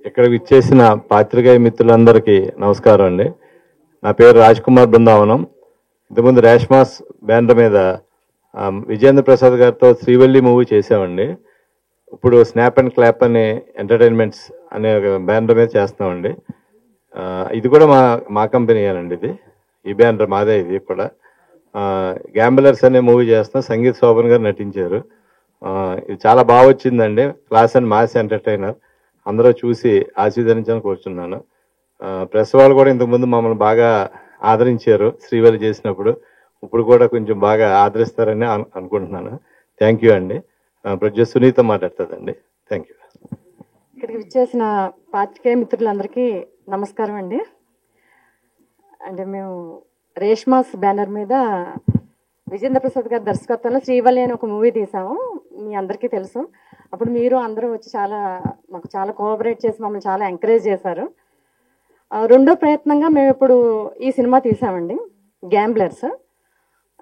ఇక్కడికి ఇచ్చేసిన పాత్రికేయ మిత్రులందరికీ నమస్కారం అండి. నా పేరు రాజ్ కుమార్ బృందావనం. ఇంతకుముందు రేష్మాస్ బ్యానర్ మీద విజేంద్ర ప్రసాద్ గారితో శ్రీవల్లి మూవీ చేసామండి. ఇప్పుడు స్నాప్ అండ్ క్లాప్ అనే ఎంటర్టైన్మెంట్స్ అనే బ్యానర్ మీద చేస్తున్నామండి. ఇది కూడా మా కంపెనీ అండి. ఈ బ్యానర్ మాదే. ఇది కూడా గ్యాంబులర్స్ అనే మూవీ చేస్తున్నాం. సంగీత్ శోభన్ గారు నటించారు. ఇది చాలా బాగా వచ్చిందండి. Class and mass entertainer. అందరూ చూసి ఆశీర్వదించాలని కోరుచున్నాను. ప్రెస్ వాళ్ళు కూడా ఇంతకుముందు మమ్మల్ని బాగా ఆదరించారు శ్రీవల్లి చేసినప్పుడు. ఇప్పుడు కూడా కొంచెం బాగా ఆదరిస్తారని అనుకుంటున్నాను. థ్యాంక్ యూ అండి. ప్రొడ్యూసర్ సునీత మాట్లాడుతుందండి. Thank you. ఇక్కడికి విచ్చేసిన పాత్రికేయ మిత్రులందరికీ నమస్కారం అండి. అంటే మేము రేష్మాస్ బ్యానర్ మీద విజేంద్ర ప్రసాద్ గారి దర్శకత్వంలో శ్రీవల్లి అని ఒక మూవీ తీసాము. మీ అందరికీ తెలుసు. అప్పుడు మీరు అందరూ వచ్చి మాకు చాలా కోఆపరేట్ చేసి మమ్మల్ని చాలా ఎంకరేజ్ చేశారు. రెండో ప్రయత్నంగా మేము ఇప్పుడు ఈ సినిమా తీసామండి, గ్యాంబ్లర్స్.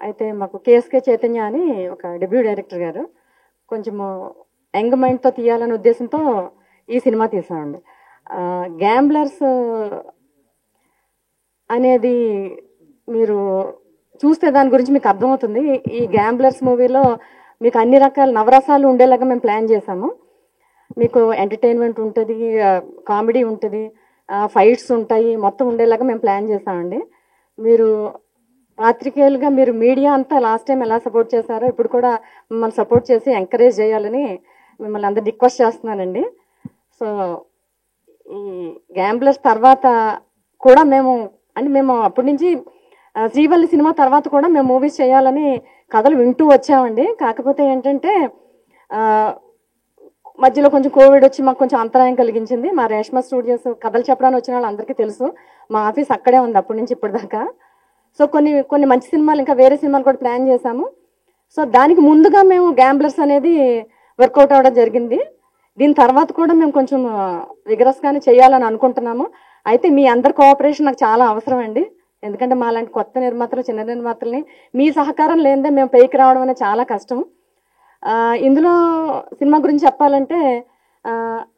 అయితే మాకు కేఎస్కే చైతన్య అని ఒక డెబ్యూ డైరెక్టర్ గారు కొంచెము యంగ్ మైండ్తో తీయాలనే ఉద్దేశంతో ఈ సినిమా తీసామండి. గ్యాంబ్లర్స్ అనేది మీరు చూస్తే దాని గురించి మీకు అర్థమవుతుంది. ఈ గ్యాంబ్లర్స్ మూవీలో మీకు అన్ని రకాల నవరసాలు ఉండేలాగా మేము ప్లాన్ చేసాము. మీకు ఎంటర్టైన్మెంట్ ఉంటుంది, కామెడీ ఉంటుంది, ఫైట్స్ ఉంటాయి, మొత్తం ఉండేలాగా మేము ప్లాన్ చేసామండి. మీరు పాత్రికేయులుగా మీరు మీడియా అంతా లాస్ట్ టైం ఎలా సపోర్ట్ చేశారో ఇప్పుడు కూడా మిమ్మల్ని సపోర్ట్ చేసి ఎంకరేజ్ చేయాలని మిమ్మల్ని అందరు రిక్వెస్ట్ చేస్తున్నానండి. సో ఈ గ్యాంబ్లర్స్ తర్వాత కూడా మేము అప్పటి నుంచి శ్రీవల్లి సినిమా తర్వాత కూడా మేము మూవీస్ చేయాలని కథలు వింటూ వచ్చామండి. కాకపోతే ఏంటంటే మధ్యలో కొంచెం కోవిడ్ వచ్చి మాకు కొంచెం అంతరాయం కలిగించింది. మా రేష్మా స్టూడియోస్ కథలు చెప్పడానికి వచ్చిన వాళ్ళు అందరికీ తెలుసు. మా ఆఫీస్ అక్కడే ఉంది అప్పటి నుంచి ఇప్పటిదాకా. సో కొన్ని మంచి సినిమాలు, ఇంకా వేరే సినిమాలు కూడా ప్లాన్ చేశాము. సో దానికి ముందుగా మేము గ్యాంబ్లర్స్ అనేది వర్కౌట్ అవ్వడం జరిగింది. దీని తర్వాత కూడా మేము కొంచెం విగరస్గానే చేయాలని అనుకుంటున్నాము. అయితే మీ అందరి కోఆపరేషన్ నాకు చాలా అవసరం అండి. ఎందుకంటే మా లాంటి కొత్త నిర్మాతలు, చిన్న నిర్మాతల్ని మీ సహకారం లేనిదే మేము పైకి రావడం అనేది చాలా కష్టం. ఇందులో సినిమా గురించి చెప్పాలంటే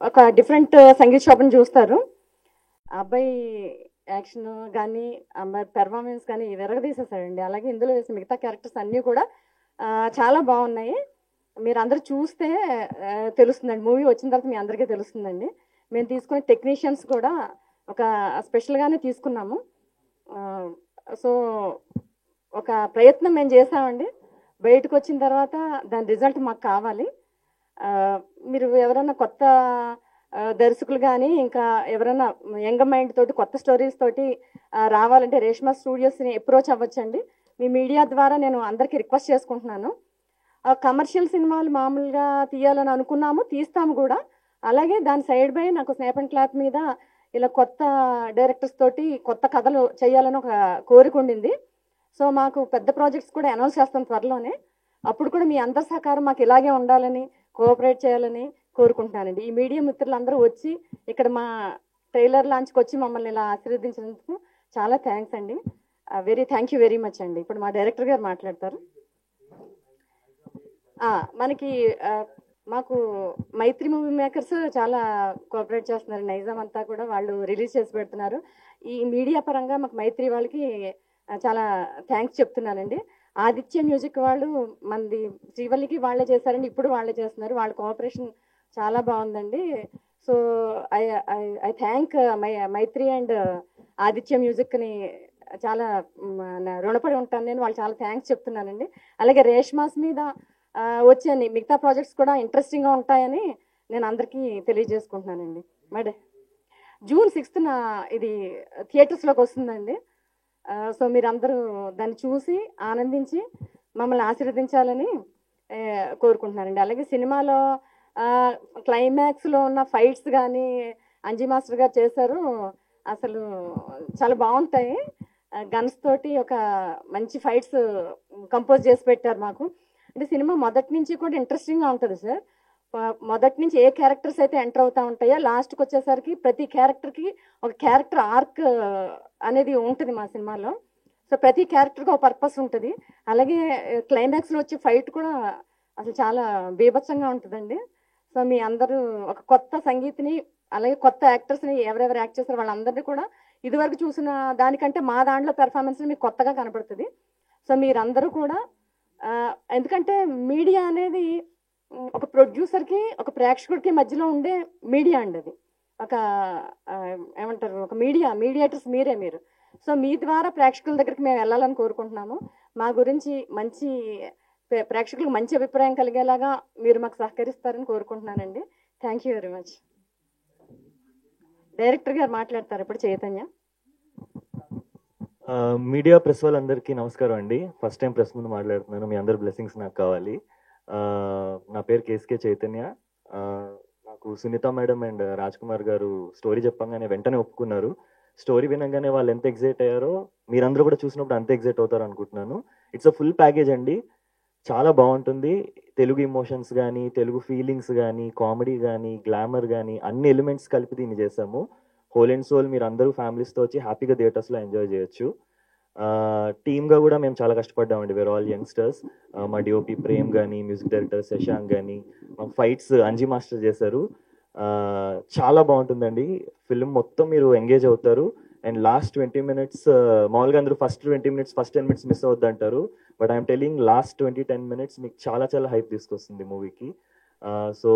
ఒక డిఫరెంట్ సంగీత్ శోభను చూస్తారు. అబ్బాయి యాక్షన్ కానీ అమ్మాయి పెర్ఫార్మెన్స్ కానీ విరగదీసేసాడండి. అలాగే ఇందులో వేసిన మిగతా క్యారెక్టర్స్ అన్నీ కూడా చాలా బాగున్నాయి. మీరు అందరూ చూస్తే తెలుస్తుందండి. మూవీ వచ్చిన తర్వాత మీ అందరికీ తెలుస్తుందండి. మేము తీసుకునే టెక్నీషియన్స్ కూడా ఒక స్పెషల్గానే తీసుకున్నాము. సో ఒక ప్రయత్నం మేము చేసామండి. బయటకు వచ్చిన తర్వాత దాని రిజల్ట్ మాకు కావాలి. మీరు ఎవరైనా కొత్త దర్శకులు కానీ ఇంకా ఎవరైనా యంగ్ మైండ్ తోటి కొత్త స్టోరీస్ తోటి రావాలంటే రేష్మా స్టూడియోస్ని అప్రోచ్ అవ్వచ్చండి. మీ మీడియా ద్వారా నేను అందరికీ రిక్వెస్ట్ చేసుకుంటున్నాను. కమర్షియల్ సినిమాలు మామూలుగా తీయాలని అనుకున్నాము, తీస్తాము కూడా. అలాగే దాని సైడ్ బై నాకు స్నాప్ అండ్ క్లాప్ మీద ఇలా కొత్త డైరెక్టర్స్ తోటి కొత్త కథలు చేయాలని ఒక కోరిక ఉండింది. సో మాకు పెద్ద ప్రాజెక్ట్స్ కూడా అనౌన్స్ చేస్తాం త్వరలోనే. అప్పుడు కూడా మీ అందరి సహకారం మాకు ఇలాగే ఉండాలని, కోఆపరేట్ చేయాలని కోరుకుంటున్నానండి. ఈ మీడియా మిత్రులందరూ వచ్చి ఇక్కడ మా ట్రైలర్ లాంచ్కి వచ్చి మమ్మల్ని ఇలా ఆశీర్వదించినందుకు చాలా థ్యాంక్స్ అండి. థ్యాంక్ యూ వెరీ మచ్ అండి. ఇప్పుడు మా డైరెక్టర్ గారు మాట్లాడతారు. మాకు మైత్రి మూవీ మేకర్స్ చాలా కోఆపరేట్ చేస్తున్నారు. నైజాం అంతా కూడా వాళ్ళు రిలీజ్ చేసి పెడుతున్నారు. ఈ మీడియా పరంగా మాకు మైత్రి వాళ్ళకి చాలా థ్యాంక్స్ చెప్తున్నానండి. ఆదిత్య మ్యూజిక్ వాళ్ళు మనది శ్రీవల్లికి వాళ్ళే చేశారండి, ఇప్పుడు వాళ్ళే చేస్తున్నారు. వాళ్ళ కోఆపరేషన్ చాలా బాగుందండి. So I thank Mythri and Aditya మ్యూజిక్ని చాలా రుణపడి ఉంటాను నేను. వాళ్ళు చాలా థ్యాంక్స్ చెప్తున్నానండి. అలాగే రేష్మాస్ మీద వచ్చే మిగతా ప్రాజెక్ట్స్ కూడా ఇంట్రెస్టింగ్గా ఉంటాయని నేను అందరికీ తెలియజేసుకుంటున్నానండి. జూన్ 6th ఇది థియేటర్స్లోకి వస్తుందండి. సో మీరందరూ దాన్ని చూసి ఆనందించి మమ్మల్ని ఆశీర్వదించాలని కోరుకుంటున్నానండి. అలాగే సినిమాలో క్లైమాక్స్లో ఉన్న ఫైట్స్ కానీ అంజీ మాస్టర్ గారు చేశారు. అసలు చాలా బాగుంటాయి. గన్స్ తోటి ఒక మంచి ఫైట్స్ కంపోజ్ చేసి పెట్టారు మాకు. అంటే సినిమా మొదటి నుంచి కూడా ఇంట్రెస్టింగ్గా ఉంటుంది సార్. మొదటి నుంచి ఏ క్యారెక్టర్స్ అయితే ఎంటర్ అవుతూ ఉంటాయో లాస్ట్కి వచ్చేసరికి ప్రతి క్యారెక్టర్కి ఒక క్యారెక్టర్ ఆర్క్ అనేది ఉంటుంది మా సినిమాలో. సో ప్రతి క్యారెక్టర్కి ఒక పర్పస్ ఉంటుంది. అలాగే క్లైమాక్స్లో వచ్చే ఫైట్ కూడా అసలు చాలా బీభత్సంగా ఉంటుందండి. సో మీ అందరూ ఒక కొత్త సంగీతిని అలాగే కొత్త యాక్టర్స్ని ఎవరెవరు యాక్ట్ చేస్తారో వాళ్ళందరినీ కూడా ఇదివరకు చూసిన దానికంటే మా దాంట్లో పెర్ఫార్మెన్స్ మీకు కొత్తగా కనపడుతుంది. సో మీరందరూ కూడా ఎందుకంటే మీడియా అనేది ఒక ప్రొడ్యూసర్కి ఒక ప్రేక్షకుడికి మధ్యలో ఉండే మీడియా అండి. అది ఒక ఏమంటారు, ఒక మీడియేటర్స్ మీరు. సో మీ ద్వారా ప్రేక్షకుల దగ్గరికి మేము వెళ్ళాలని కోరుకుంటున్నాము. మా గురించి మంచి ప్రేక్షకులకు మంచి అభిప్రాయం కలిగేలాగా మీరు మాకు సహకరిస్తారని కోరుకుంటున్నానండి. Thank you very much. Director గారు మాట్లాడతారు ఇప్పుడు, చైతన్య. మీడియా ప్రెస్ వాళ్ళందరికీ నమస్కారం అండి. ఫస్ట్ టైం ప్రెస్ ముందు మాట్లాడుతున్నాను. మీ అందరి బ్లెస్సింగ్స్ నాకు కావాలి. నా పేరు కేఎస్కే చైతన్య. నాకు సునీత మేడం అండ్ రాజ్ కుమార్ గారు స్టోరీ చెప్పంగానే వెంటనే ఒప్పుకున్నారు. స్టోరీ వినగానే వాళ్ళు ఎంత ఎగ్జైట్ అయ్యారో మీరందరూ కూడా చూసినప్పుడు అంతే ఎగ్జైట్ అవుతారు అనుకుంటున్నాను. ఇట్స్ అ ఫుల్ ప్యాకేజ్ అండి. చాలా బాగుంటుంది. తెలుగు ఇమోషన్స్ కానీ, తెలుగు ఫీలింగ్స్ కానీ, కామెడీ కానీ, గ్లామర్ కానీ అన్ని ఎలిమెంట్స్ కలిపి దీన్ని చేసాము. హోల్ అండ్ సోల్ మీరు అందరూ ఫ్యామిలీస్తో వచ్చి హ్యాపీగా థియేటర్స్లో ఎంజాయ్ చేయొచ్చు. టీమ్గా కూడా మేము చాలా కష్టపడ్డామండి. We're all youngsters. మా డిఓపి ప్రేమ్ కానీ, మ్యూజిక్ డైరెక్టర్ శశాంక్ కానీ, మా ఫైట్స్ అంజీ మాస్టర్ చేశారు. చాలా బాగుంటుందండి. ఫిల్మ్ మొత్తం మీరు ఎంగేజ్ అవుతారు. అండ్ లాస్ట్ 20 minutes మామూలుగా అందరూ first 20 minutes first 10 minutes miss అవుద్దంటారు. But I'm telling last 20-10 minutes మీకు చాలా చాలా హైప్ తీసుకొస్తుంది మూవీకి. సో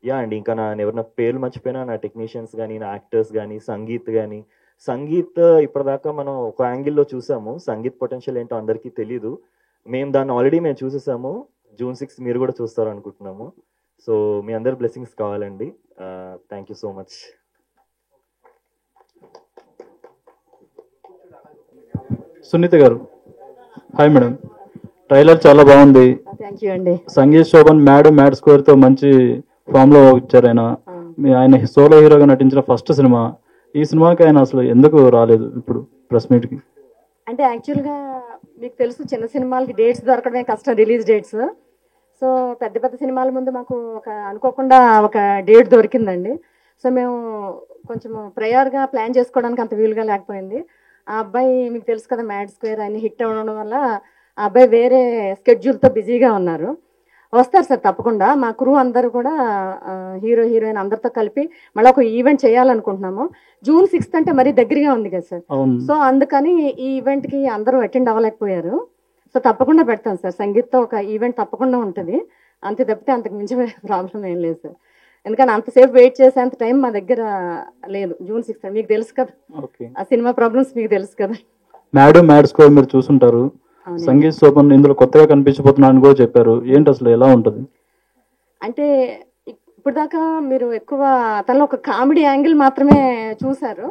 యా అండి, ఇంకా నేను ఎవరైనా పేర్లు మర్చిపోయినా నా టెక్నీషియన్స్ కానీ, నా యాక్టర్స్ కానీ, సంగీత్ కానీ. సంగీత్ ఇప్పటిదాకా మనం ఒక యాంగిల్లో చూసాము. సంగీత్ పొటెన్షియల్ ఏంటో అందరికీ తెలీదు. దాన్ని ఆల్రెడీ మేము చూసేసాము. June 6 మీరు కూడా చూస్తారు అనుకుంటున్నాము. సో మీ అందరి బ్లెస్సింగ్స్ కావాలండి. Thank you so much. Sunitha గారు, హాయ్ మేడం. ట్రైలర్ చాలా బాగుంది. థ్యాంక్ యూ అండి. సంగీత్ శోభన్ మ్యాడ్ స్కోర్ తో మంచి ఫామ్ లో ఇచ్చారు. ఆయన సోలో హీరోగా నటించిన ఫస్ట్ సినిమా. ఈ సినిమాకి ఆయన అసలు ఎందుకు రాలేదు ఇప్పుడు ప్రెస్ మీట్ కి? అంటే యాక్చువల్గా మీకు తెలుసు, చిన్న సినిమాలకి డేట్స్ దొరకడమే కష్టం, రిలీజ్ డేట్స్. సో పెద్ద పెద్ద సినిమాల ముందు మాకు అనుకోకుండా ఒక డేట్ దొరికిందండి. సో మేము కొంచెం ప్రయర్గా ప్లాన్ చేసుకోవడానికి అంత వీలుగా లేకపోయింది. ఆ అబ్బాయి మీకు తెలుసు కదా, మ్యాడ్ స్క్వేర్ అని హిట్ అవ్వడం వల్ల ఆ అబ్బాయి వేరే స్కెడ్యూల్తో బిజీగా ఉన్నారు. వస్తారు సార్ తప్పకుండా. మా క్రూ అందరూ కూడా హీరో హీరోయిన్ అందరితో కలిపి మళ్ళీ ఒక ఈవెంట్ చేయాలనుకుంటున్నాము. June 6 అంటే మరీ దగ్గరగా ఉంది కదా సార్. సో అందుకని ఈ ఈవెంట్కి అందరూ అటెండ్ అవ్వలేకపోయారు. సో తప్పకుండా పెడతాం సార్. సంగీత్తో ఒక ఈవెంట్ తప్పకుండా ఉంటుంది. అంతే తప్పితే అంతకు మించి ప్రాబ్లం ఏం లేదు సార్. ఎందుకంటే అంతసేపు వెయిట్ చేసేంత టైం మా దగ్గర లేదు. June 6 మీకు తెలుసు కదా, ఆ సినిమా ప్రాబ్లమ్స్ మీకు తెలుసు కదా. మ్యాడ్ స్కోర్ మీరు చూసుంటారు. సంగీత్ శోభన్ ఇందులో కొత్తగా కనిపించబోతున్నా అని కూడా చెప్పారు. ఏంటి అసలు ఎలా ఉంటుంది? అంటే ఇప్పుడు దాకా మీరు ఎక్కువ తనలో ఒక కామెడీ యాంగిల్ మాత్రమే చూశారు.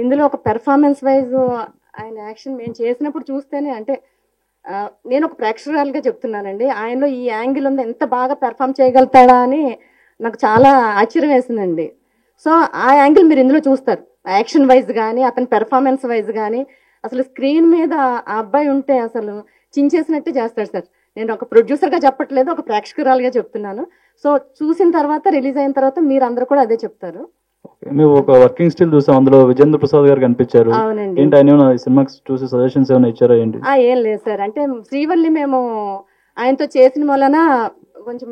ఇందులో ఒక పెర్ఫార్మెన్స్ వైజ్ ఆయన యాక్షన్ మేము చేసినప్పుడు చూస్తేనే, అంటే నేను ఒక ప్రేక్షకురాలుగా చెప్తున్నానండి, ఆయనలో ఈ యాంగిల్ ఉంది, ఎంత బాగా పెర్ఫామ్ చేయగలుగుతాడా అని నాకు చాలా ఆశ్చర్యం వేసిందండి. సో ఆ యాంగిల్ మీరు ఇందులో చూస్తారు. యాక్షన్ వైజ్ కానీ, అతని పెర్ఫార్మెన్స్ వైజ్ కానీ, అసలు స్క్రీన్ మీద ఆ అబ్బాయి ఉంటే అసలు చించేసినట్టే చేస్తాడు సార్. నేను ఒక ప్రొడ్యూసర్గా చెప్పట్లేదు, ఒక ప్రేక్షకురాలుగా చెప్తున్నాను. సో చూసిన తర్వాత, రిలీజ్ అయిన తర్వాత మీరు అందరూ కూడా అదే చెప్తారు. మేము ఒక వర్కింగ్ స్టిల్ చూసాం, అందులో విజేంద్ర ప్రసాద్ గారు కనిపించారు. అవునండి. ఏంటి ఆయన ఈ సినిమాకి చూసి సజెషన్స్ ఏమైనా ఇచ్చారా ఏంటి? ఏం లేదు సార్. అంటే శ్రీవల్లి మేము ఆయనతో చేసిన వలన కొంచెం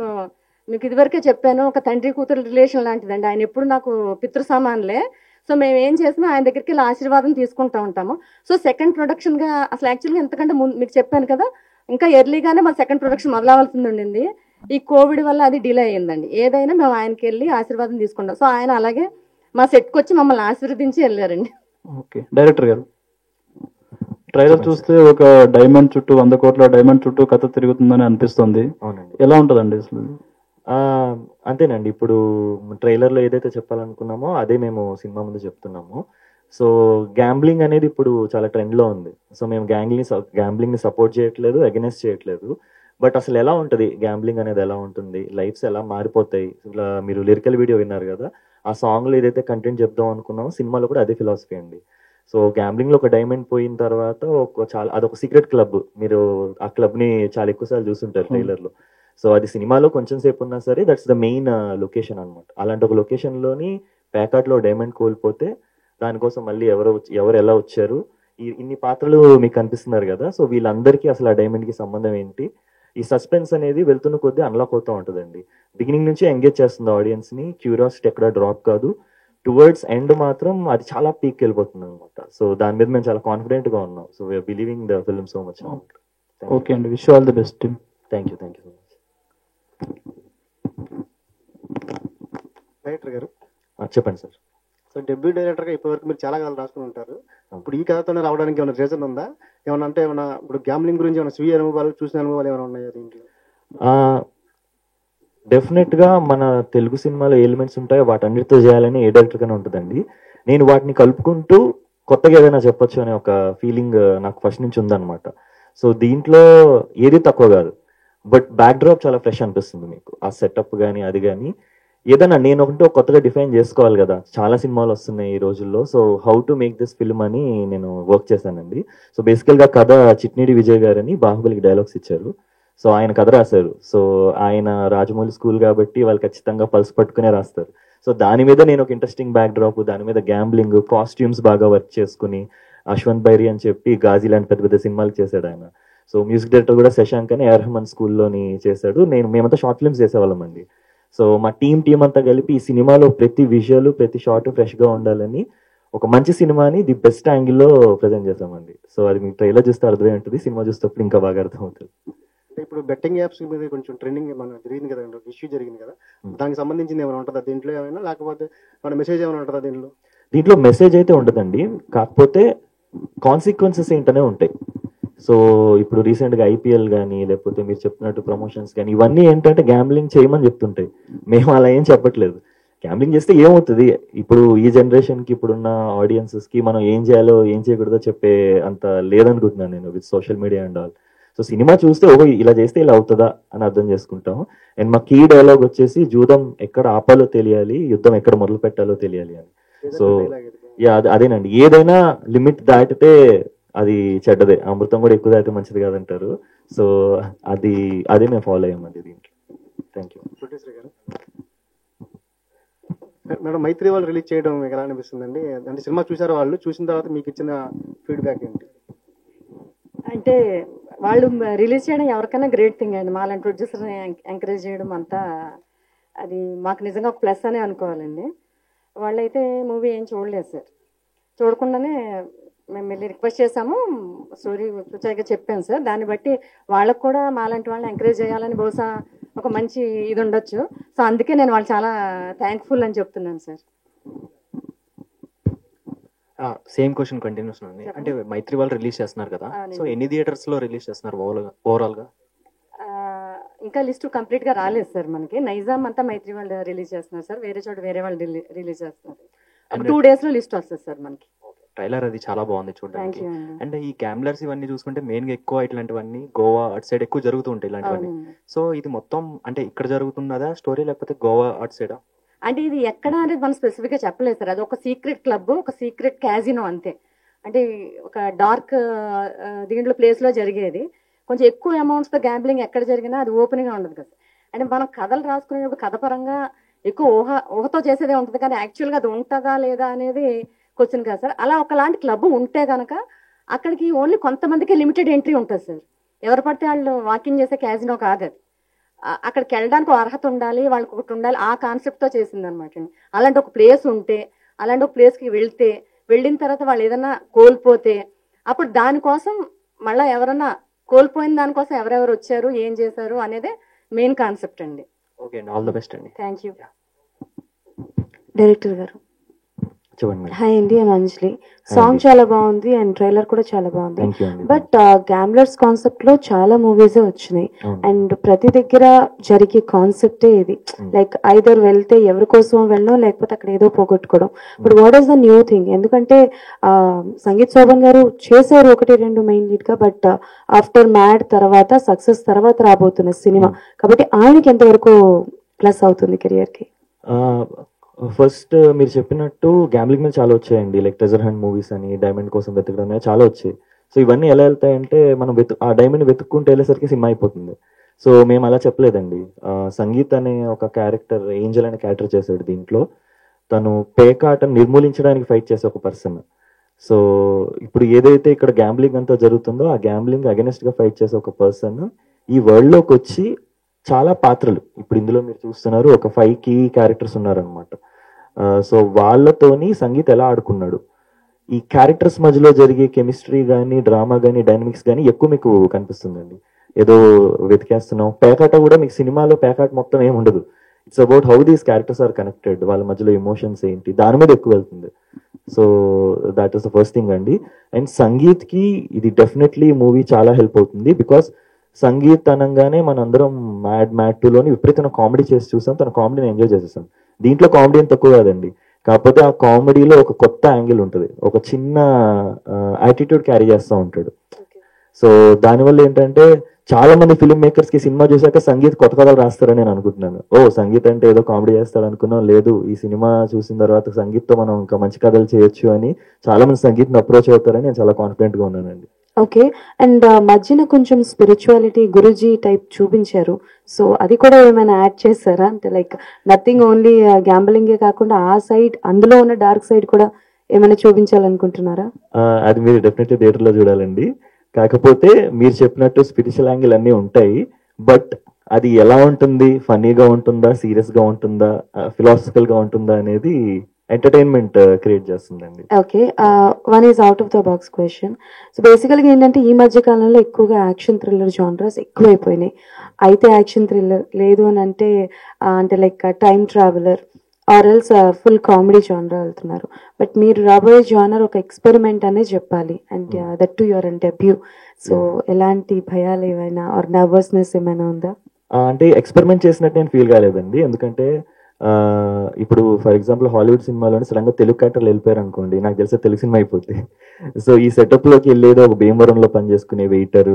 మీకు ఇదివరకే చెప్పాను, ఒక తండ్రి కూతురు రిలేషన్ లాంటిదండి. ఆయన ఎప్పుడు నాకు పితృ సమానులే. సో మేము ఏం చేసినా ఆయన దగ్గరికి వెళ్ళి ఆశీర్వాదం తీసుకుంటూ ఉంటాము. సో సెకండ్ ప్రొడక్షన్గా అసలు యాక్చువల్గా ఎంతకంటే ముందు మీకు చెప్పాను కదా, ఇంకా ఎర్లీగానే మా సెకండ్ ప్రొడక్షన్ మొదలవలసింది ఉండింది. ఈ కోవిడ్ వల్ల అది డిలే అయ్యిందండి. ఏదైనా మేము ఆయనకి వెళ్ళి ఆశీర్వాదం తీసుకుంటాం. సో ఆయన అలాగే మా సెట్కి వచ్చి మమ్మల్ని ఆశీర్వదించి వెళ్ళారండి. ఓకే, డైరెక్టర్ గారు, ట్రైలర్ చూస్తే ఒక డైమండ్ చుట్టూ 100 కోట్ల డైమండ్ చుట్టూ కథ తిరుగుతుందని అనిపిస్తుంది. అవునండి. ఎలా ఉంటుందండి అసలు? అంతేనండి. ఇప్పుడు ట్రైలర్లో ఏదైతే చెప్పాలనుకున్నామో అదే మేము సినిమా ముందు చెప్తున్నాము. సో గ్యాంబ్లింగ్ అనేది ఇప్పుడు చాలా ట్రెండ్లో ఉంది. సో మేము గ్యాంబ్లింగ్ని సపోర్ట్ చేయట్లేదు, అగెనెస్ట్ చేయట్లేదు. బట్ అసలు ఎలా ఉంటుంది గ్యాంబ్లింగ్ అనేది, ఎలా ఉంటుంది, లైఫ్స్ ఎలా మారిపోతాయి. ఇలా మీరు లిరికల్ వీడియో విన్నారు కదా, ఆ సాంగ్లో ఏదైతే కంటెంట్ చెప్దాం అనుకున్నామో సినిమాలో కూడా అదే ఫిలాసఫీ అండి. సో గ్యాంబ్లింగ్లో ఒక డైమండ్ పోయిన తర్వాత అదొక సీక్రెట్ క్లబ్. మీరు ఆ క్లబ్ని చాలా ఎక్కువసార్లు చూస్తుంటారు ట్రైలర్లో. సో అది సినిమాలో కొంచెం సేపు ఉన్నా సరే దట్స్ ద మెయిన్ లొకేషన్ అనమాట. అలాంటి ఒక లొకేషన్లోని ప్యాకాట్లో డైమండ్ కోల్పోతే దానికోసం మళ్ళీ ఎవరు ఎలా వచ్చారు, ఇన్ని పాత్రలు మీకు కనిపిస్తున్నారు కదా. సో వీళ్ళందరికీ అసలు ఆ డైమండ్కి సంబంధం ఏంటి, ఈ సస్పెన్స్ అనేది వెళ్తున్న కొద్దీ అన్లాక్ అవుతూ ఉంటుందండి. బిగినింగ్ నుంచి ఎంగేజ్ చేస్తుంది ఆడియన్స్ ని, క్యూరియాసిటీ ఎక్కడ డ్రాప్ కాదు. టువర్డ్స్ ఎండ్ మాత్రం అది చాలా పీక్ వెళ్ళిపోతుంది అనమాట. సో దాని మీద మేము చాలా కాన్ఫిడెంట్ గా ఉన్నాం. So we are believing the film so much. Okay అండి, wish all the best. Thank you so much. Director గారు చెప్పండి సార్. సో డెబ్యూ డైరెక్టర్ గా ఇప్పటివరకు మీరు చాలా కథలు రాసుకుని ఉంటారు. ఇప్పుడు ఈ కథతోనే రావడానికి ఏమైనా రీజన్ ఉందా? ఏమన్నా అంటే ఏమన్నా ఇప్పుడు గ్యాంబ్లింగ్ గురించి ఏమైనా స్వీయ అనుభవాలు, చూసిన అనుభవాలు ఏమైనా ఉన్నాయా దీంట్లో? డెఫినెట్ గా మన తెలుగు సినిమాలో ఎలిమెంట్స్ ఉంటాయో వాటన్నిటితో చేయాలని ఏ డైరెక్టర్ గానే ఉంటుందండి. నేను వాటిని కలుపుకుంటూ కొత్తగా ఏదైనా చెప్పొచ్చు అనే ఒక ఫీలింగ్ నాకు ఫస్ట్ నుంచి ఉందన్నమాట. సో దీంట్లో ఏది తక్కువ కాదు, బట్ బ్యాక్ డ్రాప్ చాలా ఫ్రెష్ అనిపిస్తుంది మీకు. ఆ సెటప్ కానీ అది కానీ ఏదైనా నేను ఒకటి కొత్తగా డిఫైన్ చేసుకోవాలి కదా. చాలా సినిమాలు వస్తున్నాయి ఈ రోజుల్లో. So how to make this film అని నేను వర్క్ చేశానండి. సో బేసికల్ గా కథ చిట్నీడి విజయ్ గారని బాహుబలికి డైలాగ్స్ ఇచ్చారు. సో ఆయన కథ రాశారు. సో ఆయన రాజమౌళి స్కూల్ కాబట్టి వాళ్ళు ఖచ్చితంగా పల్స్ పట్టుకునే రాస్తారు. సో దాని మీద నేను ఒక ఇంట్రెస్టింగ్ బ్యాక్ డ్రాప్, దాని మీద గ్యాంబ్లింగ్, కాస్ట్యూమ్స్ బాగా వర్క్ చేసుకుని, అశ్వంత్ బైరి అని చెప్పి గాజీ లాంటి పెద్ద పెద్ద సినిమాలు చేశాడు ఆయన. సో మ్యూజిక్ డైరెక్టర్ కూడా శశాంక్ అని ఏఆర్ రెహమాన్ స్కూల్లోని చేశాడు. మేమంతా షార్ట్ ఫిల్మ్స్ చేసేవాళ్ళం అండి. సో మా టీం అంతా కలిపి ఈ సినిమాలో ప్రతి విజువల్, ప్రతి షార్ట్ ఫ్రెష్ గా ఉండాలని ఒక మంచి సినిమాని ది బెస్ట్ యాంగిల్లో ప్రజెంట్ చేసామండి. సో అది మీకు ట్రైలర్ చూస్తే అర్థమై ఉంటుంది, సినిమా చూసేటప్పుడు ఇంకా బాగా అర్థమవుతుంది. ఇప్పుడు బెట్టింగ్ యాప్స్ మీద కొంచెం ట్రెండింగ్ మన జరిగింది కదా, ఇష్యూ జరిగింది కదా, దానికి సంబంధించింది ఏమైనా ఉంటుందా దీంట్లో ఏమైనా, లేకపోతే మన మెసేజ్ ఏమైనా ఉంటుందా దీంట్లో? దీంట్లో మెసేజ్ అయితే ఉండదండి, కాకపోతే కాన్సిక్వెన్సెస్ ఏంటనే ఉంటాయి. సో ఇప్పుడు రీసెంట్ గా ఐపీఎల్ కానీ లేకపోతే మీరు చెప్తున్నట్టు ప్రమోషన్స్ కానీ ఇవన్నీ ఏంటంటే గ్యాంబ్లింగ్ చేయమని చెప్తుంటాయి. మేము అలా ఏం చెప్పట్లేదు. గ్యాంబ్లింగ్ చేస్తే ఏమవుతుంది, ఇప్పుడు ఈ జనరేషన్ కి ఇప్పుడున్న ఆడియన్సెస్ కి మనం ఏం చేయాలో ఏం చేయకూడదో చెప్పే అంత లేదనుకుంటున్నాను నేను with social media and all. So cinema చూస్తే ఓహో ఇలా చేస్తే ఇలా అవుతుందా అని అర్థం చేసుకుంటాం. అండ్ మా కీ డైలాగ్ వచ్చేసి జూదం ఎక్కడ ఆపాలో తెలియాలి, యుద్ధం ఎక్కడ మొదలు పెట్టాలో తెలియాలి అని. సో అదేనండి, ఏదైనా లిమిట్ దాటితే అది చెడ్డదే, అమృతం కూడా ఎక్కువ దాటితే మంచిది కాదంటారు. సో అదే మేము ఫాలో అయ్యామండి దీంట్లో. Thank you. మేడం, మైత్రి వాళ్ళు రిలీజ్ చేయడం మీకు ఎలా అనిపిస్తుందండి? అంటే సినిమా చూసారు వాళ్ళు, చూసిన తర్వాత మీకు ఇచ్చిన ఫీడ్బ్యాక్ ఏంటి? అంటే వాళ్ళు రిలీజ్ చేయడం ఎవరికైనా గ్రేట్ థింగ్ అండి. మాలాంటి ప్రొడ్యూసర్ని ఎంకరేజ్ చేయడం అంతా అది మాకు నిజంగా ఒక ప్లస్ అనే అనుకోవాలండి. వాళ్ళైతే మూవీ ఏం చూడలేదు సార్, చూడకుండానే మేము వెళ్ళి రిక్వెస్ట్ చేసాము, స్టోరీ ప్రత్యేకంగా చెప్పాను సార్. దాన్ని బట్టి వాళ్ళకు కూడా మాలాంటి వాళ్ళని ఎంకరేజ్ చేయాలని బహుశా ఒక మంచి ఇది ఉండొచ్చు. సో అందుకే నేను వాళ్ళు చాలా థ్యాంక్ఫుల్ అని చెప్తున్నాను సార్. సేమ్ క్వశ్చన్ కంటిన్యూస్ ఉంది. అంటే మైత్రి వాళ్ళు రిలీజ్ చేస్తున్నారు కదా, సో ఎన్ని థియేటర్స్ లో రిలీజ్ చేస్తున్నారు ఓవరాల్ గా? ఇంకా లిస్ట్ కంప్లీట్ గా రాలేదు సార్ మనకి. నైజాం అంతా మైత్రి వాళ్ళు రిలీజ్ చేస్తున్నారు సార్, వేరే చోట వేరే వాళ్ళు రిలీజ్ చేస్తున్నారు. 2 days లో లిస్ట్ వస్తుంది సార్ మనకి. ట్రైలర్ అది చాలా బాగుంది చూడడానికి. అండ్ ఈ గ్యాంబ్లర్స్ ఇవన్నీ చూసుకుంటే మెయిన్ గా ఎక్కువ ఇట్లాంటివన్నీ గోవా అటు సైడ్ ఎక్కువ జరుగుతూ ఉంటాయి ఇలాంటివన్నీ. సో ఇది మొత్తం అంటే ఇక్కడ జరుగుతున్నదా స్టోరీ, లేకపోతే గోవా అటు సైడా? అంటే ఇది ఎక్కడ అనేది మనం స్పెసిఫిక్ గా చెప్పలేదు సార్. అది ఒక సీక్రెట్ క్లబ్, ఒక సీక్రెట్ క్యాజినో అంతే. అంటే ఒక డార్క్ దీంట్లో ప్లేస్ లో జరిగేది. కొంచెం ఎక్కువ అమౌంట్స్ తో గ్యాంబ్లింగ్ ఎక్కడ జరిగినా అది ఓపెన్ గా ఉండదు కదా. అంటే మనం కథలు రాసుకునేటప్పుడు కథ పరంగా ఎక్కువ ఊహతో చేసేదే ఉంటుంది, కానీ యాక్చువల్గా అది ఉంటుందా లేదా అనేది క్వశ్చన్ కదా సార్. అలా ఒకలాంటి క్లబ్ ఉంటే కనుక అక్కడికి ఓన్లీ కొంతమందికి లిమిటెడ్ ఎంట్రీ ఉంటుంది సార్. ఎవరు పడితే వాళ్ళు వాకింగ్ చేసే క్యాజినో కాదు అది. అక్కడికి వెళ్ళడానికి అర్హత ఉండాలి, వాళ్ళకి ఒకటి ఉండాలి, ఆ కాన్సెప్ట్తో చేసింది అనమాట. అలాంటి ఒక ప్లేస్ ఉంటే, అలాంటి ఒక ప్లేస్కి వెళ్ళిన తర్వాత వాళ్ళు ఏదైనా కోల్పోతే అప్పుడు దానికోసం మళ్ళీ ఎవరన్నా కోల్పోయిన దానికోసం ఎవరెవరు వచ్చారు, ఏం చేశారు అనేదే మెయిన్ కాన్సెప్ట్ అండి. ఓకే అండి, ఆల్ ద బెస్ట్ అండి. Thank you. డైరెక్టర్ గారు చూడండి. హాయ్ అండి, ఐమ్ అంజలి. సాంగ్ చాలా బాగుంది అండ్ ట్రైలర్ కూడా చాలా బాగుంది. బట్ గ్యాంబ్లర్స్ కాన్సెప్ట్ లో చాలా మూవీస్ వచ్చినాయి అండ్ ప్రతి దగ్గర జరిగే కాన్సెప్టే ఇది. లైక్ ఐదర్ వెళ్తే ఎవరి కోసం వెళ్ళడం, లేకపోతే అక్కడ ఏదో పోగొట్టుకోవడం. But what is the new thing? ఎందుకంటే సంగీత్ శోభన్ గారు చేశారు 1-2 మెయిన్ లీడ్ గా, బట్ ఆఫ్టర్ మ్యాడ్ తర్వాత సక్సెస్ తర్వాత రాబోతున్న సినిమా కాబట్టి ఆయనకి ఎంతవరకు ప్లస్ అవుతుంది కెరియర్ కి? ఫస్ట్ మీరు చెప్పినట్టు గ్యాంబ్లింగ్ మీద చాలా వచ్చాయండి, లైక్ ట్రెజర్ హంట్ మూవీస్ అని, డైమండ్ కోసం వెతకడం అనేది చాలా వచ్చాయి. సో ఇవన్నీ ఎలా వెళ్తాయంటే మనం ఆ డైమండ్ వెతుక్కుంటూ వెళ్ళేసరికి సినిమా అయిపోతుంది. సో మేము అలా చెప్పలేదండి. సంగీత్ అనే ఒక క్యారెక్టర్, ఏంజల్ అనే క్యారెక్టర్ చేశాడు దీంట్లో. తను పేకాటను నిర్మూలించడానికి ఫైట్ చేసే ఒక పర్సన్. సో ఇప్పుడు ఏదైతే ఇక్కడ గ్యాంబ్లింగ్ అంతా జరుగుతుందో ఆ గ్యాంబ్లింగ్ అగెనిస్ట్ గా ఫైట్ చేసే ఒక పర్సన్ ఈ వరల్డ్ లోకి వచ్చి చాలా పాత్రలు ఇప్పుడు ఇందులో మీరు చూస్తున్నారు, ఒక 5 కీ క్యారెక్టర్స్ ఉన్నారనమాట. సో వాళ్ళతోని సంగీత్ ఎలా ఆడుకున్నాడు, ఈ క్యారెక్టర్స్ మధ్యలో జరిగే కెమిస్ట్రీ కానీ డ్రామా కానీ డైనమిక్స్ కానీ ఎక్కువ మీకు కనిపిస్తుందండి. ఏదో వెతికేస్తున్నాం పేకాట కూడా మీకు సినిమాలో పేకాట మొత్తం ఏమి ఉండదు. It's about how these characters are connected, వాళ్ళ మధ్యలో ఎమోషన్స్ ఏంటి, దాని మీద ఎక్కువ వెళ్తుంది. So that is the first thing అండి. అండ్ సంగీత్ కి ఇది డెఫినెట్లీ మూవీ చాలా హెల్ప్ అవుతుంది. బికాస్ సంగీత్ అనగానే మనందరం మ్యాడ్ 2లోని విపరీతమైన కామెడీ చేసి చూసాం, తన కామెడీని ఎంజాయ్ చేసేసాం. దీంట్లో కామెడీ ఏం తక్కువ కాదండి, కాకపోతే ఆ కామెడీలో ఒక కొత్త యాంగిల్ ఉంటుంది, ఒక చిన్న యాటిట్యూడ్ క్యారీ చేస్తూ ఉంటాడు. సో దానివల్ల ఏంటంటే చాలా మంది ఫిల్మ్ మేకర్స్ కి సినిమా చూసాక సంగీత్ కొత్త కథలు రాస్తారని నేను అనుకుంటున్నాను. సంగీత్ అంటే ఏదో కామెడీ చేస్తాడు అనుకున్నాం, లేదు ఈ సినిమా చూసిన తర్వాత సంగీత్తో మనం ఇంకా మంచి కథలు చేయొచ్చు అని చాలా మంది సంగీత్ని అప్రోచ్ అవుతారని నేను చాలా కాన్ఫిడెంట్ గా ఉన్నానండి. ఓకే. అండ్ మధ్యన కొంచెం స్పిరిచువాలిటీ గురుజీ టైప్ చూపించారు, సో అది కూడా ఏమైనా యాడ్ చేస్తారా? అంటే లైక్ నథింగ్ ఓన్లీ గ్యాంబలింగే కాకుండా ఆ సైడ్, అందులో ఉన్న డార్క్ సైడ్ కూడా ఏమైనా చూపించాలనుకుంటున్నారా? అది మీరు డెఫినెట్లీ థియేటర్ లో చూడాలండి. కాకపోతే మీరు చెప్పినట్టు స్పిరిచువల్ యాంగిల్ అన్నీ ఉంటాయి, బట్ అది ఎలా ఉంటుంది, ఫన్నీగా ఉంటుందా, సీరియస్ గా ఉంటుందా, ఫిలాసఫికల్ గా ఉంటుందా అనేది ఎంటర్టైన్మెంట్ క్రియేట్ చేస్తుందండి. Okay. One is out of the box question. So బేసికల్గా ఏంటంటే ఈ మధ్య కాలంలో ఎక్కువగా యాక్షన్ థ్రిల్లర్ జానర్స్ ఎక్కువైపోయినాయి. అయితే యాక్షన్ థ్రిల్లర్ లేదు అని అంటే అంటే like time traveller or else full comedy genre వెళ్తున్నారు. బట్ మీరు రాబోయే జానర్ ఒక ఎక్స్పెరిమెంట్ అనే చెప్పాలి, and that to your debut. So ఎలాంటి భయాలు ఏమైనా ఆర్ నర్వస్నెస్ ఏమైనా ఉందా? అంటే ఎక్స్పెరిమెంట్ చేసినట్టు నేను ఫీల్ కాలేదండి. ఎందుకంటే ఇప్పుడు ఫర్ ఎగ్జాంపుల్ హాలీవుడ్ సినిమాలోని సడన్ గా తెలుగు క్యారెక్టర్లు వెళ్ళిపోయారు అనుకోండి, నాకు తెలిసే తెలుగు సినిమా అయిపోద్ది. సో ఈ సెటప్ లోకి వెళ్ళేది ఒక భీమవరంలో పనిచేసుకునే వెయిటర్,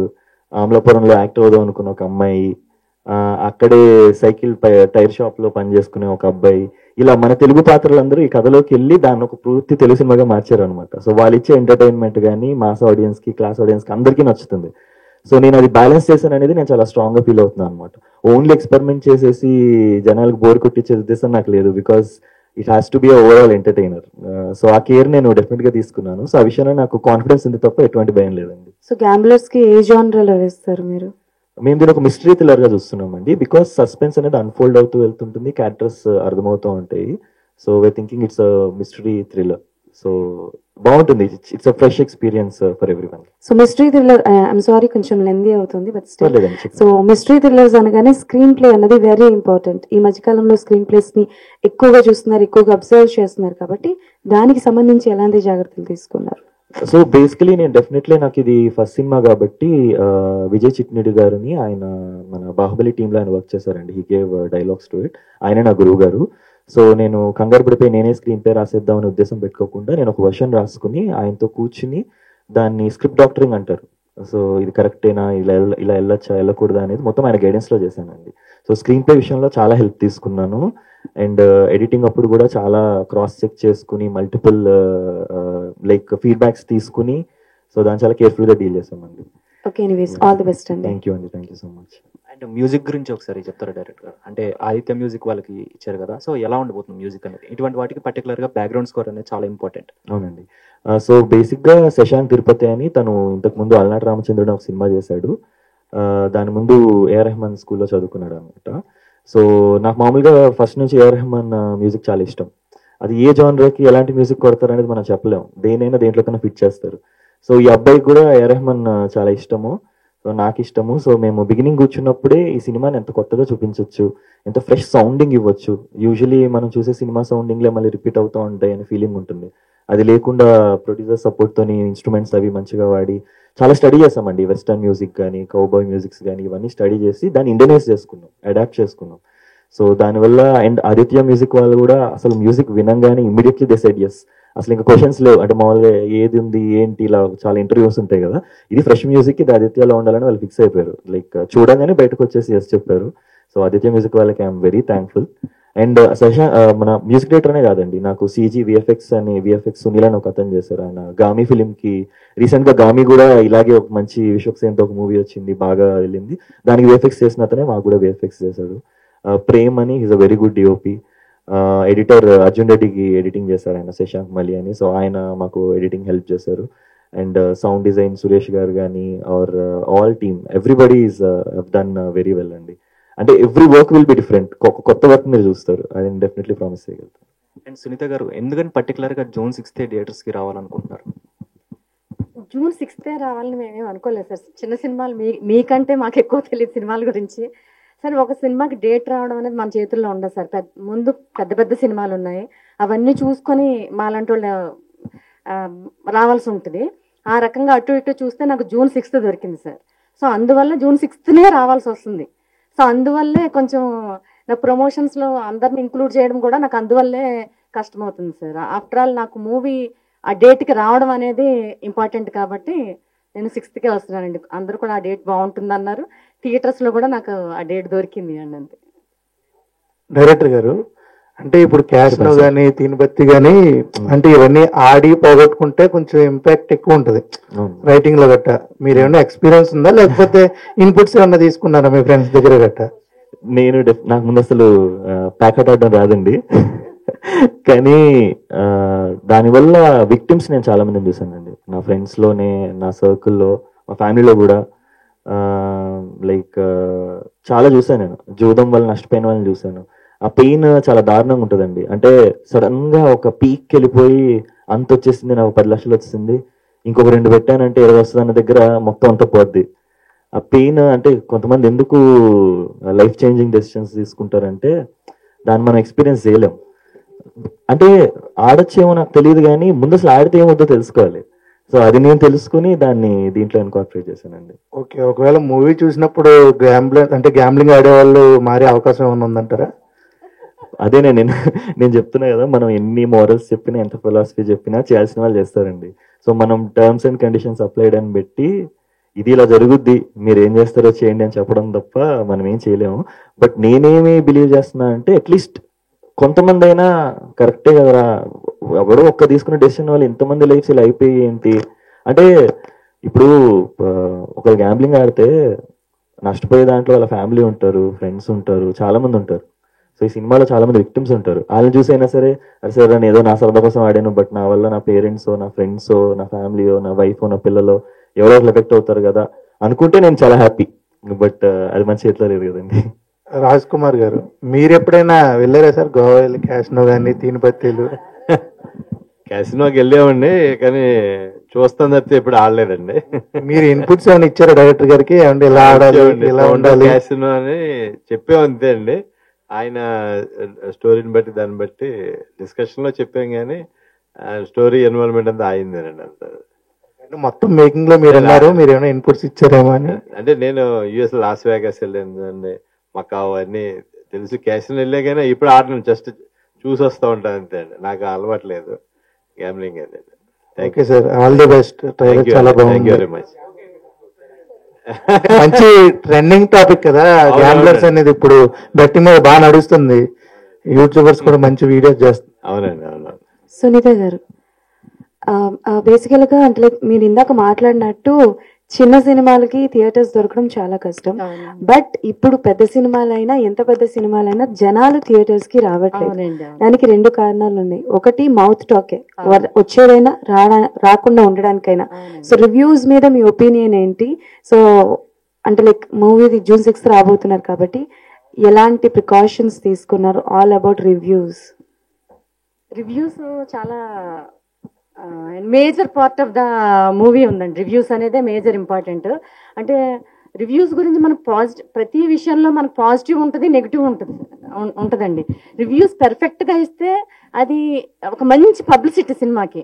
అమలాపురంలో యాక్టర్ అవుదాం అనుకున్న ఒక అమ్మాయి, అక్కడే సైకిల్ టైర్ షాప్ లో పనిచేసుకునే ఒక అబ్బాయి, ఇలా మన తెలుగు పాత్రలందరూ ఈ కథలోకి వెళ్ళి దాన్ని ఒక పూర్తి తెలుగు సినిమాగా మార్చారు అనమాట. సో వాళ్ళు ఇచ్చే ఎంటర్టైన్మెంట్ కానీ మాస్ ఆడియన్స్ కి, క్లాస్ ఆడియన్స్ కి అందరికీ నచ్చుతుంది. సో నేను అది బ్యాలెన్స్ చేశాను అనేది నేను చాలా స్ట్రాంగ్ గా ఫీల్ అవుతున్నాను అనమాట. ఓన్లీ ఎక్స్పెరిమెంట్ చేసేసి జనాలకు బోర్ కొట్టించే ఉద్దేశం నాకు లేదు, because it has to be overall entertainer. So ఆ కేర్ నేను డెఫినెట్ గా తీసుకున్నాను. సో ఆ విషయంలో నాకు కాన్ఫిడెన్స్ ఉంది తప్ప ఎటువంటి భయం లేదండి. సో గ్యాంబ్లర్స్ కి ఏ జానర్లో వేస్తారు మీరు? మేము దీని ఒక మిస్టరీ థ్రిల్లర్ గా చూస్తున్నామండి, బికాస్ సస్పెన్స్ అనేది అన్ఫోల్డ్ అవుతూ వెళ్తుంటుంది, క్యారెక్టర్స్ అర్థమవుతూ ఉంటాయి. So why thinking it's mystery thriller. So బాగుంటుంది, it's a fresh experience for everyone. So mystery thriller, I'm sorry కొంచెం లెందీ అవుతుంది, but still. So mystery thrillers అనగానే స్క్రీన్ ప్లే అన్నది వెరీ ఇంపార్టెంట్. ఈ మధ్యకాలంలో స్క్రీన్ ప్లేస్ ని ఎక్కువగా చూస్తున్నారు, ఎక్కువగా అబ్జర్వ్ చేస్తున్నారు, కాబట్టి దానికి సంబంధించి ఎలాంటి జాగ్రత్తలు తీసుకున్నారు? సో బేసికలీ నేను డెఫినెట్లీ నాకు ఇది ఫస్ట్ సినిమా కాబట్టి విజయ్ చిట్నిడి గారిని, ఆయన మన బాహుబలి టీంలో ఆయన వర్క్ చేశారండి. He gave dialogues to it. ఆయన నా గురువు గారు. సో నేను కంగారు పడిపోయి నేనే స్క్రీన్ ప్లే రాసేద్దాం అనే ఉద్దేశం పెట్టుకోకుండా నేను ఒక వర్షన్ రాసుకుని ఆయనతో కూర్చుని దాన్ని స్క్రిప్ట్ డాక్టరింగ్ అంటారు. సో ఇది కరెక్టేనా, ఇలా ఇలా వెళ్ళొచ్చా, వెళ్ళకూడదా అనేది మొత్తం ఆయన గైడెన్స్ లో చేశానండి. సో స్క్రీన్ ప్లే విషయంలో చాలా హెల్ప్ తీసుకున్నాను. అండ్ ఎడిటింగ్ అప్పుడు కూడా చాలా క్రాస్ చెక్ చేసుకుని మల్టిపుల్ లైక్ ఫీడ్బ్యాక్స్ తీసుకుని సో దాన్ని చాలా కేర్ఫుల్ గా డీల్ చేసామండి. Okay, anyways all the best అండి. థ్యాంక్ యూ అండి, thank you so much. And music గురించి ఒకసారి చెప్తారా డైరెక్ట్ గా? అంటే ఆదిత్య మ్యూజిక్ వాళ్ళకి ఇచ్చారు కదా, సో ఎలా ఉండబోతుంది మ్యూజిక్ అనేది? ఇటువంటి వాటికి పర్టికులర్ గా బ్యాక్గ్రౌండ్ స్కోర్ అనేది చాలా ఇంపార్టెంట్. అవునండి. సో బేసిక్ గా శశాంక్ తిరుపతి అని తను ఇంతకు ముందు అలనాటి రామచంద్రుడు ఒక సినిమా చేశాడు. దాని ముందు ఏఆర్ రెహమాన్ స్కూల్లో చదువుకున్నాడు అనమాట. సో నాకు మామూలుగా ఫస్ట్ నుంచి ఏఆర్ రెహమాన్ మ్యూజిక్ చాలా ఇష్టం. అది ఏ జానర్కి ఎలాంటి మ్యూజిక్ కొడతారు అనేది మనం చెప్పలేము, దేనైనా దేంట్లో కన్నా ఫిట్ చేస్తారు. సో ఈ అబ్బాయికి కూడా ఏఆర్ రెహమాన్ చాలా ఇష్టము, సో నాకు ఇష్టము. సో మేము బిగినింగ్ కూర్చున్నప్పుడే ఈ సినిమాని ఎంత కొత్తగా చూపించవచ్చు, ఎంత ఫ్రెష్ సౌండింగ్ ఇవ్వచ్చు. యూజువలీ మనం చూసే సినిమా సౌండింగ్లే మళ్ళీ రిపీట్ అవుతూ ఉంటాయి అనే ఫీలింగ్ ఉంటుంది. అది లేకుండా ప్రొడ్యూసర్ సపోర్ట్ తోని ఇన్స్ట్రుమెంట్స్ అవి మంచిగా వాడి చాలా స్టడీ చేసామండి. వెస్టర్న్ మ్యూజిక్ కానీ, కౌబాయ్ మ్యూజిక్స్ కానీ ఇవన్నీ స్టడీ చేసి దాన్ని ఇండియనైజ్ చేసుకున్నాం, అడాప్ట్ చేసుకున్నాం. సో దానివల్ల అండ్ ఆదిత్య మ్యూజిక్ వాళ్ళు కూడా అసలు మ్యూజిక్ వినంగానే ఇమీడియట్లీ డిసైడ్ చేసి అసలు ఇంకా క్వశ్చన్స్ లేవు. అంటే మామూలుగా ఏది ఉంది ఏంటి ఇలా చాలా ఇంటర్వ్యూస్ ఉంటాయి కదా, ఇది ఫ్రెష్ మ్యూజిక్, ఇది ఆదిత్యలో ఉండాలని వాళ్ళు ఫిక్స్ అయిపోయారు. లైక్ చూడగానే బయటకు వచ్చేసి ఎస్ చెప్పారు. సో ఆదిత్య మ్యూజిక్ వాళ్ళకి ఐఎమ్ వెరీ థ్యాంక్ఫుల్. అండ్ మన మ్యూజిక్ డైరెక్టర్ అనే కాదండి, నాకు సిజీ విఎఫ్ఎక్స్ సునీల్ అని ఒక అతను చేశారు. ఆయన గామి ఫిలిం కి రీసెంట్ గా గామి కూడా ఇలాగే ఒక మంచి విశ్వక్సేన్తో ఒక మూవీ వచ్చింది, బాగా వెళ్ళింది. దానికి విఎఫ్ఎక్స్ చేసిన అతనే మాకు కూడా విఎఫ్ఎక్స్ చేశాడు. ప్రేమ్ అని is a very good DOP. Editor Arjun రెడ్డికి ఎడిటింగ్ చేశారు ఆయన, శశాంక్ మలి అని. సో ఆయన మాకు ఎడిటింగ్ హెల్ప్ చేశారు. అండ్ సౌండ్ డిజైన్ సురేష్ గారు కానీ our all team everybody is done very well అండి. అంటే every work will be different, కొత్త వర్క్ మీరు చూస్తారు, అది డెఫినెట్లీ ప్రామిస్ చేయగలుగుతాను. అండ్ సునీత గారు, ఎందుకని పర్టికులర్గా June 6th థియేటర్స్కి రావాలనుకుంటున్నారు? June 6th రావాలని మేమేం అనుకోలేదు సార్. చిన్న సినిమాలు మీకంటే మాకు ఎక్కువ తెలియదు సినిమాల గురించి. సరే, ఒక సినిమాకి డేట్ రావడం అనేది మన చేతుల్లో ఉండదు సార్. ముందు పెద్ద పెద్ద సినిమాలు ఉన్నాయి, అవన్నీ చూసుకొని మాలాంటి వాళ్ళు రావాల్సి ఉంటుంది. ఆ రకంగా అటు ఇటు చూస్తే నాకు June 6th దొరికింది సార్. సో అందువల్ల June 6th రావాల్సి వస్తుంది. సో అందువల్లే కొంచెం నా ప్రమోషన్స్లో అందరిని ఇంక్లూడ్ చేయడం కూడా నాకు అందువల్లే కష్టమవుతుంది సార్. ఆఫ్టర్ ఆల్ నాకు మూవీ ఆ డేట్కి రావడం అనేది ఇంపార్టెంట్ కాబట్టి నేను 6th వస్తున్నానండి. అందరూ కూడా ఆ డేట్ బాగుంటుంది అన్నారు. థియేటర్స్లో కూడా నాకు ఆ డేట్ దొరికింది అండి. అంతే. డైరెక్టర్ గారు, అంటే ఇప్పుడు క్యాష్ నో కానీ తీన్బత్తి కానీ అంటే ఇవన్నీ ఆడి పోగొట్టుకుంటే కొంచెం ఇంపాక్ట్ ఎక్కువ ఉంటుంది రైటింగ్ లో గట్ట. మీరు ఏమైనా ఎక్స్పీరియన్స్ ఉందా, లేకపోతే ఇన్పుట్స్ ఏమన్నా తీసుకున్నారా మీ ఫ్రెండ్స్ దగ్గర గట్ట? నేను నాకు ముందు అసలు ప్యాకెట్ ఆడడం రాదండి, కానీ దానివల్ల విక్టిమ్స్ నేను చాలా మందిని చూసానండి. నా ఫ్రెండ్స్లోనే, నా సర్కిల్లో, మా ఫ్యామిలీలో కూడా లైక్ చాలా చూసాను. నేను జూదం వల్ల నష్టపోయిన వాళ్ళని చూసాను. ఆ పెయిన్ చాలా దారుణంగా ఉంటుందండి. అంటే సడన్ గా ఒక పీక్ వెళ్ళిపోయి అంత వచ్చేసింది, నాకు 10 లక్షలు వచ్చింది, ఇంకొక 2 పెట్టానంటే 20 వస్తుంది అన్న దగ్గర మొత్తం అంతా పోద్ది. ఆ పెయిన్ అంటే కొంతమంది ఎందుకు లైఫ్ చేంజింగ్ డెసిషన్స్ తీసుకుంటారంటే దాన్ని మనం ఎక్స్పీరియన్స్ చేయలేం. అంటే ఆడొచ్చేమో నాకు తెలియదు, కానీ ముందు అసలు ఆడితే ఏమవుతుందో తెలుసుకోవాలి. సో అది నేను తెలుసుకుని దాన్ని దీంట్లో ఇన్కార్పొరేట్ చేశానండి. ఓకే, ఒకవేళ మూవీ చూసినప్పుడు గ్యాంబ్లింగ్ ఆడేవాళ్ళు మారే అవకాశం ఏమైనా ఉందంటారా? అదే నేను చెప్తున్నా కదా, మనం ఎన్ని మోరల్స్ చెప్పినా, ఎంత ఫిలాసఫీ చెప్పినా చేయాల్సిన వాళ్ళు చేస్తారండి. సో మనం టర్మ్స్ అండ్ కండిషన్స్ అప్లైడ్ అని పెట్టి ఇది ఇలా జరుగుద్ది, మీరు ఏం చేస్తారో చేయండి అని చెప్పడం తప్ప మనం ఏం చేయలేము. బట్ నేనేమి బిలీవ్ చేస్తున్నా అంటే అట్లీస్ట్ కొంతమంది అయినా కరెక్టే కదరా, ఎవడో ఒక్క తీసుకున్న డెసిషన్ వాళ్ళు ఇంతమంది లైఫ్స్ ఇలా అయిపోయి ఏంటి అంటే, ఇప్పుడు ఒకరు గ్యాంబ్లింగ్ ఆడితే నష్టపోయే దాంట్లో వాళ్ళ ఫ్యామిలీ ఉంటారు, ఫ్రెండ్స్ ఉంటారు, చాలా మంది ఉంటారు. సో ఈ సినిమాలో చాలా మంది విక్టిమ్స్ ఉంటారు. వాళ్ళని చూసైనా సరే, అరే సార్ నేను ఏదో నా సరదా కోసం ఆడాను, బట్ నా వల్ల నా పేరెంట్స్, నా ఫ్రెండ్స్, నా ఫ్యామిలీయో, నా వైఫ్, నా పిల్లలు ఎవరో ఒకరు ఎఫెక్ట్ అవుతారు కదా అనుకుంటే నేను చాలా హ్యాపీ. బట్ అది మన చేతిలో లేదు కదండి. రాజ్ కుమార్ గారు, మీరు ఎప్పుడైనా వెళ్ళారా సార్ గోవా వెళ్ళి క్యాసినో కానీ తీన్పత్తిలు? క్యాసినోకి వెళ్ళామండి, కానీ చూస్తాం తప్పితే ఎప్పుడు ఆడలేదండి. మీరు ఇన్పుట్స్ ఏమైనా ఇచ్చారా డైరెక్టర్ గారికి? ఏమంటే ఇలా ఆడాలి, ఇలా ఉండాలి క్యాసినో అని చెప్పాం అంతే అండి. ఆయన స్టోరీని బట్టి దాన్ని బట్టి డిస్కషన్ లో చెప్పాం, కానీ స్టోరీ ఇన్వాల్వ్మెంట్ అంతా అయిందేనండి. అంత మొత్తం మేకింగ్ లో మీరు అన్నారు, మీరు ఏమైనా ఇన్పుట్స్ ఇచ్చారేమో అని. అంటే నేను యుఎస్ లాస్ వేగాస్ వెళ్ళానండి, మకావ్ అన్ని తెలుసు. క్యాసినో వెళ్ళే కానీ ఇప్పుడు ఆడను, జస్ట్ చూసి వస్తూ ఉంటాను అంతే అండి. నాకు అలవాట్లేదు గ్యామ్లింగ్ అది. Thank you sir, all the best. చాలా బాగుంది. Thank you very much. మంచి ట్రెండింగ్ టాపిక్ కదా గ్యాంబ్లర్స్ అనేది. ఇప్పుడు బెట్టింగ్ మీద బాగా నడుస్తుంది, యూట్యూబర్స్ కూడా మంచి వీడియోస్ చేస్తారు. అవునండి, అవును. సునీత గారు, బేసికల్ గా అంటే లైక్ మీరు ఇందాక మాట్లాడినట్టు చిన్న సినిమాలకి థియేటర్స్ దొరకడం చాలా కష్టం. బట్ ఇప్పుడు పెద్ద సినిమాలైనా, ఎంత పెద్ద సినిమాలైనా జనాలు థియేటర్స్ కి రావట్లేదు. దానికి 2 కారణాలు ఉన్నాయి. ఒకటి మౌత్ టాకే, వచ్చేదైనా రాకుండా ఉండడానికైనా. సో రివ్యూస్ మీద మీ ఒపీనియన్ ఏంటి? సో అంటే లైక్ మూవీ June 6th రాబోతున్నారు కాబట్టి ఎలాంటి ప్రికాషన్స్ తీసుకున్నారు? All about reviews. రివ్యూస్ చాలా major part of the movie ఉందండి. రివ్యూస్ అనేది మేజర్ ఇంపార్టెంట్. అంటే రివ్యూస్ గురించి మనకు ప్రతి విషయంలో మనకు పాజిటివ్ ఉంటుంది, నెగిటివ్ ఉంటుందండి. రివ్యూస్ పర్ఫెక్ట్గా ఇస్తే అది ఒక మంచి పబ్లిసిటీ సినిమాకి.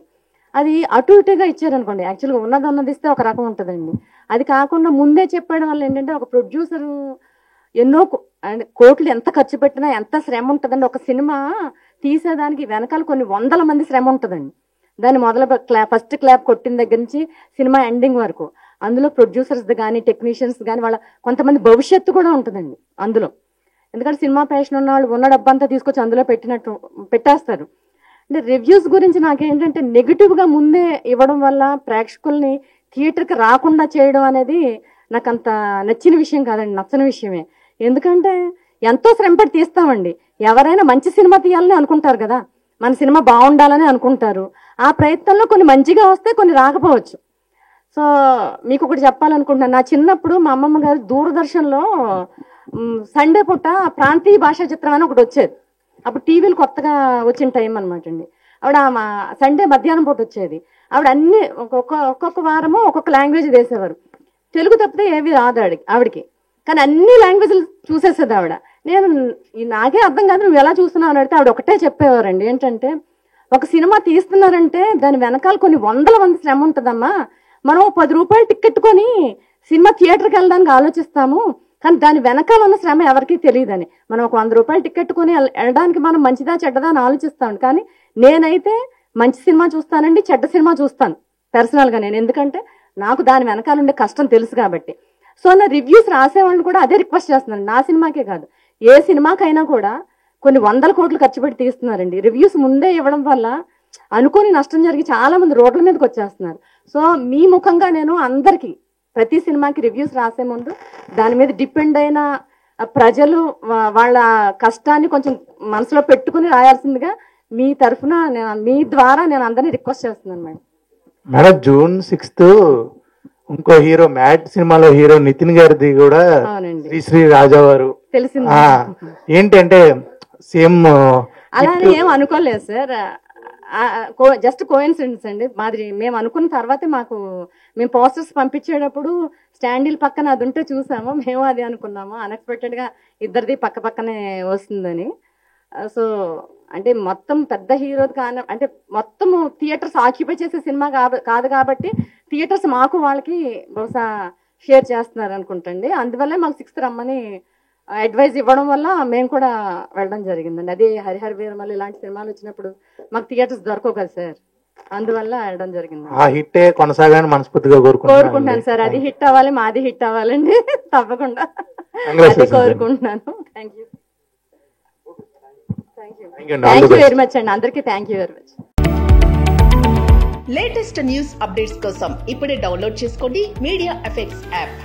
అది అటు ఇటుగా ఇచ్చారనుకోండి, యాక్చువల్గా ఉన్నది ఇస్తే ఒక రకం ఉంటుందండి. అది కాకుండా ముందే చెప్పడం వల్ల ఏంటంటే ఒక ప్రొడ్యూసరు ఎన్నో కోట్లు ఎంత ఖర్చు పెట్టినా ఎంత శ్రమ ఉంటుందండి. ఒక సినిమా తీసేదానికి వెనకాల కొన్ని 100 మంది శ్రమ ఉంటుందండి. దాన్ని ఫస్ట్ క్లాప్ కొట్టిన దగ్గర నుంచి సినిమా ఎండింగ్ వరకు అందులో ప్రొడ్యూసర్స్ కానీ, టెక్నీషియన్స్ కానీ, వాళ్ళ కొంతమంది భవిష్యత్తు కూడా ఉంటుందండి అందులో. ఎందుకంటే సినిమా ప్యాషన్ ఉన్న వాళ్ళు ఉన్న డబ్బంతా తీసుకొచ్చి అందులో పెట్టేస్తారు. అంటే రివ్యూస్ గురించి నాకేంటంటే నెగిటివ్గా ముందే ఇవ్వడం వల్ల ప్రేక్షకుల్ని థియేటర్కి రాకుండా చేయడం అనేది నాకు అంత నచ్చిన విషయం కాదండి, నచ్చని విషయమే. ఎందుకంటే ఎంతో శ్రమపడి తీస్తామండి. ఎవరైనా మంచి సినిమా తీయాలని అనుకుంటారు కదా, మన సినిమా బాగుండాలని అనుకుంటారు. ఆ ప్రయత్నంలో కొన్ని మంచిగా వస్తే, కొన్ని రాకపోవచ్చు. సో మీకు ఒకటి చెప్పాలనుకుంటున్నాను. నా చిన్నప్పుడు మా అమ్మమ్మ గారు దూరదర్శన్లో సండే పూట ప్రాంతీయ భాషా చిత్రం అని ఒకటి వచ్చేది. అప్పుడు టీవీలు కొత్తగా వచ్చిన టైం అనమాట అండి. ఆవిడ సండే మధ్యాహ్నం పూట వచ్చేది. ఆవిడ అన్ని ఒక్కొక్క వారము ఒక్కొక్క లాంగ్వేజ్ వేసేవారు. తెలుగు తప్పితే ఏవి రాదు ఆవిడకి, కానీ అన్ని లాంగ్వేజ్లు చూసేసేది ఆవిడ. నేను నాకే అర్థం కాదు నువ్వు ఎలా చూస్తున్నావు అని అడిగితే ఆవిడ ఒకటే చెప్పేవారండి, ఏంటంటే ఒక సినిమా తీస్తున్నారంటే దాని వెనకాల కొన్ని వందల మంది శ్రమ ఉంటుందమ్మా. మనం 10 రూపాయలు టికెట్ కొని సినిమా థియేటర్కి వెళ్ళడానికి ఆలోచిస్తాము, కానీ దాని వెనకాల ఉన్న శ్రమ ఎవరికీ తెలియదని. మనం ఒక 100 రూపాయలు టికెట్ కొని వెళ్ళడానికి మనం మంచిదా చెడ్డదా అని ఆలోచిస్తాం, కానీ నేనైతే మంచి సినిమా చూస్తానండి, చెడ్డ సినిమా చూస్తాను పర్సనల్గా నేను, ఎందుకంటే నాకు దాని వెనకాల ఉండే కష్టం తెలుసు కాబట్టి. సో నా రివ్యూస్ రాసేవాళ్ళని కూడా అదే రిక్వెస్ట్ చేస్తున్నాను. నా సినిమాకే కాదు, ఏ సినిమాకైనా కూడా కొన్ని 100 కోట్లు ఖర్చు పెట్టి తీస్తున్నారండి. రివ్యూస్ ముందే ఇవ్వడం వల్ల అనుకోని నష్టం జరిగి చాలా మంది రోడ్ల మీదకి వచ్చేస్తున్నారు. సో మీ ముఖంగా నేను అందరికీ ప్రతి సినిమాకి రివ్యూస్ రాసే ముందు దాని మీద డిపెండ్ అయిన ప్రజలు వాళ్ళ కష్టాన్ని కొంచెం మనసులో పెట్టుకుని రాయాల్సిందిగా మీ తరఫున మీ ద్వారా నేను అందరినీ రిక్వెస్ట్ చేస్తున్నాను మేడం. మేడం June 6th ఇంకో హీరో మ్యాడ్ సినిమాలో హీరో నితిన్ గారిది కూడా శ్రీ రాజా వారు తెలిసింది. ఏంటంటే సేమ్ అలానే ఏం అనుకోలేదు సార్, జస్ట్ కోఇన్సిడెన్స్ అండి మాది. మేము అనుకున్న తర్వాతే మేము పోస్టర్స్ పంపించేటప్పుడు స్టాండీల పక్కన అది ఉంటే చూసాము, మేము అది అనుకున్నాము. అన్ఎక్స్పెక్టెడ్ గా ఇద్దరిది పక్క పక్కనే వస్తుందని. సో అంటే మొత్తం పెద్ద హీరో కానీ అంటే మొత్తము థియేటర్స్ ఆక్యుపై చేసే సినిమా కాదు కాబట్టి థియేటర్స్ మాకు వాళ్ళకి బహుశా షేర్ చేస్తున్నారు అనుకుంటండి. అందువల్ల మాకు 6th రమ్మని అడ్వైజ్ ఇవ్వడం వల్ల మేము కూడా వెళ్ళడం జరిగిందండి. అదే హరిహర వీరమల్లి ఇలాంటి సినిమాలు వచ్చినప్పుడు మాకు థియేటర్స్ దొరకవు కదా సార్, అందువల్ల వెళ్ళడం జరిగింది. ఆ హిట్టే కొనసాగాలని మనస్ఫూర్తిగా కోరుకుంటున్నాను సార్. అది హిట్ అవ్వాలి, మాది హిట్ అవ్వాలండి, తప్పకుండా అది కోరుకుంటున్నాను. థ్యాంక్ యూ వెరీ మచ్ అండి, అందరికీ thank you very much. Latest news updates కోసం ఇప్పుడే డౌన్లోడ్ చేసుకోండి మీడియా ఎఫెక్ట్స్ యాప్.